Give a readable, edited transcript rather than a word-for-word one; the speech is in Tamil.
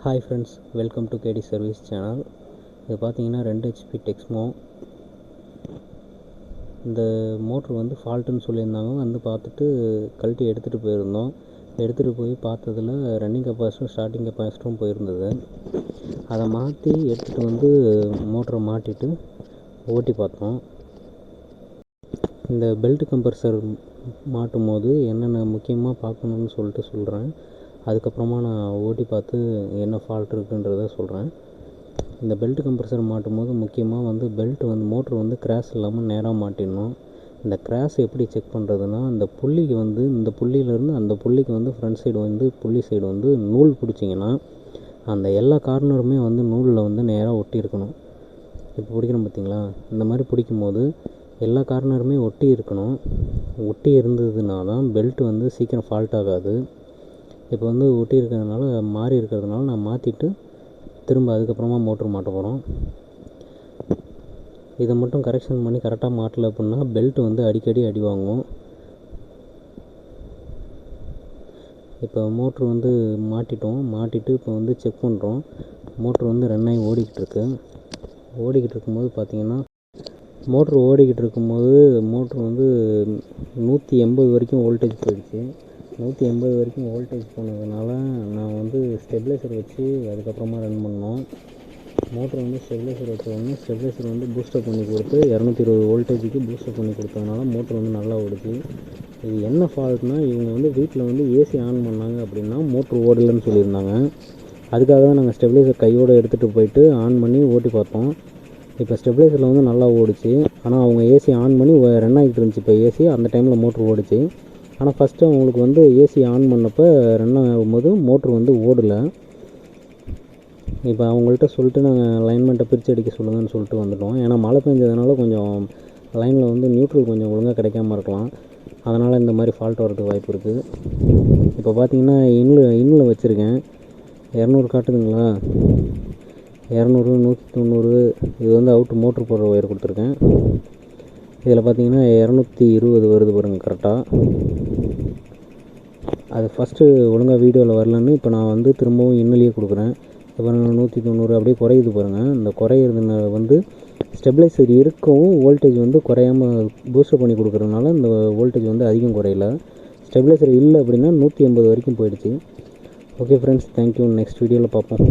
Hi friends, welcome to KD service channel. இது பார்த்தீங்கன்னா 2 HP டெக்ஸ்மோ. இந்த மோட்ரு வந்து ஃபால்ட்டுன்னு சொல்லியிருந்தாங்க. வந்து பார்த்துட்டு கழட்டி எடுத்துகிட்டு போயிருந்தோம். எடுத்துகிட்டு போய் பார்த்ததில் ரன்னிங் கெப்பாசிட்டரும் ஸ்டார்டிங் கெப்பாசிட்டரும் போயிருந்தது. அதை மாற்றி எடுத்துகிட்டு வந்து மோட்டரை மாட்டிட்டு ஓட்டி பார்த்தோம். இந்த பெல்ட் கம்ப்ரஸர் மாட்டும் போது என்னென்ன முக்கியமாக பார்க்கணுன்னு சொல்கிறேன். அதுக்கப்புறமா நான் ஓட்டி பார்த்து என்ன ஃபால்ட் இருக்குன்றத சொல்கிறேன். இந்த பெல்ட் கம்ப்ரஸர் மாட்டும் போது முக்கியமாக வந்து மோட்ரு வந்து கிராஸ் இல்லாமல் நேராக மாட்டிடணும். இந்த கிராஸ் எப்படி செக் பண்ணுறதுன்னா, இந்த புள்ளிக்கு வந்து இந்த புள்ளியிலேருந்து அந்த புள்ளிக்கு வந்து ஃப்ரண்ட் சைடு வந்து புள்ளி சைடு வந்து நூல் பிடிச்சிங்கன்னா அந்த எல்லா கார்னருமே வந்து நூலில் வந்து நேராக ஒட்டி இருக்கணும். இப்போ பிடிக்கிறோம் பார்த்தீங்களா, இந்த மாதிரி பிடிக்கும் போது எல்லா கார்னருமே ஒட்டி இருக்கணும். ஒட்டி இருந்ததுனா தான் பெல்ட் வந்து சீக்கிரம் ஃபால்ட் ஆகாது. இப்போ வந்து ஒட்டி இருக்கிறதுனால மாறி இருக்கிறதுனால நான் மாற்றிட்டு திரும்ப அதுக்கப்புறமா மோட்ரு மாட்ட போகிறோம். இதை மட்டும் கரெக்ஷன் பண்ணி கரெக்டாக மாட்டலை அப்படின்னா பெல்ட் வந்து அடிக்கடி அடி வாங்கும். இப்போ மோட்ரு வந்து மாட்டிட்டு இப்போ வந்து செக் பண்ணுறோம். மோட்ரு வந்து ரன் ஆகி ஓடிக்கிட்டு இருக்கும்போது பார்த்திங்கன்னா மோட்ரு வந்து 180 வரைக்கும் வோல்டேஜ் போயிடுச்சு. 180 வரைக்கும் வோல்டேஜ் போனதுனால நான் வந்து ஸ்டெபிலைசர் வச்சு அதுக்கப்புறமா ரன் பண்ணோம். மோட்ரு வந்து ஸ்டெபிலைசர் வந்து பூஸ்டப் பண்ணி கொடுத்து 220 வோல்டேஜுக்கு பூஸ்டப் பண்ணி கொடுத்ததுனால மோட்ரு வந்து நல்லா ஓடுச்சு. இது என்ன ஃபால்ட்னா, இவங்க வந்து வீட்டில் வந்து ஏசி ஆன் பண்ணாங்க அப்படின்னா மோட்ரு ஓடலைன்னு சொல்லியிருந்தாங்க. அதுக்காக தான் நாங்கள் ஸ்டெபிலைசர் கையோடு எடுத்துகிட்டு போயிட்டு ஆன் பண்ணி ஓட்டி பார்த்தோம். இப்போ ஸ்டெபிலைசரில் வந்து நல்லா ஓடிச்சு. ஆனால் அவங்க ஏசி ஆன் பண்ணி ரன் ஆகிட்டு இருந்துச்சு. இப்போ ஏசி அந்த டைமில் மோட்ரு ஓடிச்சு. ஆனால் ஃபஸ்ட்டு அவங்களுக்கு வந்து ஏசி ஆன் பண்ணப்போ ரன் ஆகும்போது மோட்ரு வந்து ஓடலை. இப்போ அவங்கள்ட்ட சொல்லிட்டு நாங்கள் லைன்மெண்ட்டை பிரித்து அடிக்க சொல்லுங்கன்னு சொல்லிட்டு வந்துட்டோம். ஏன்னா மழை பெஞ்சதுனால கொஞ்சம் லைனில் வந்து நியூட்ரல் கொஞ்சம் ஒழுங்காக கிடைக்காம இருக்கலாம். அதனால் இந்த மாதிரி ஃபால்ட் வரதுக்கு வாய்ப்பு இருக்குது. இப்போ பார்த்தீங்கன்னா இன்னில் வச்சுருக்கேன். 200 காட்டுதுங்களா, 200, 190. இது வந்து அவுட்டு மோட்ரு போடுற ஒயர் கொடுத்துருக்கேன். இதில் பார்த்தீங்கன்னா 220 வருது பாருங்கள் கரெக்டாக. அது ஃபஸ்ட்டு ஒழுங்காக வீடியோவில் வரலன்னு இப்போ நான் வந்து திரும்பவும் இன்னிலேயே கொடுக்குறேன். இப்போ 190 அப்படியே குறையுது பாருங்கள். இந்த குறையிறதுனால வந்து ஸ்டெபிலைசர் இருக்கவும் வோல்டேஜ் வந்து குறையாமல் பூஸ்டப் பண்ணி கொடுக்குறதுனால இந்த வோல்டேஜ் வந்து அதிகம் குறையல. ஸ்டெபிலைசர் இல்லை அப்படின்னா 180 வரைக்கும் போயிடுச்சு. Okay friends, thank you. நெக்ஸ்ட் வீடியோவில் பார்ப்போம்.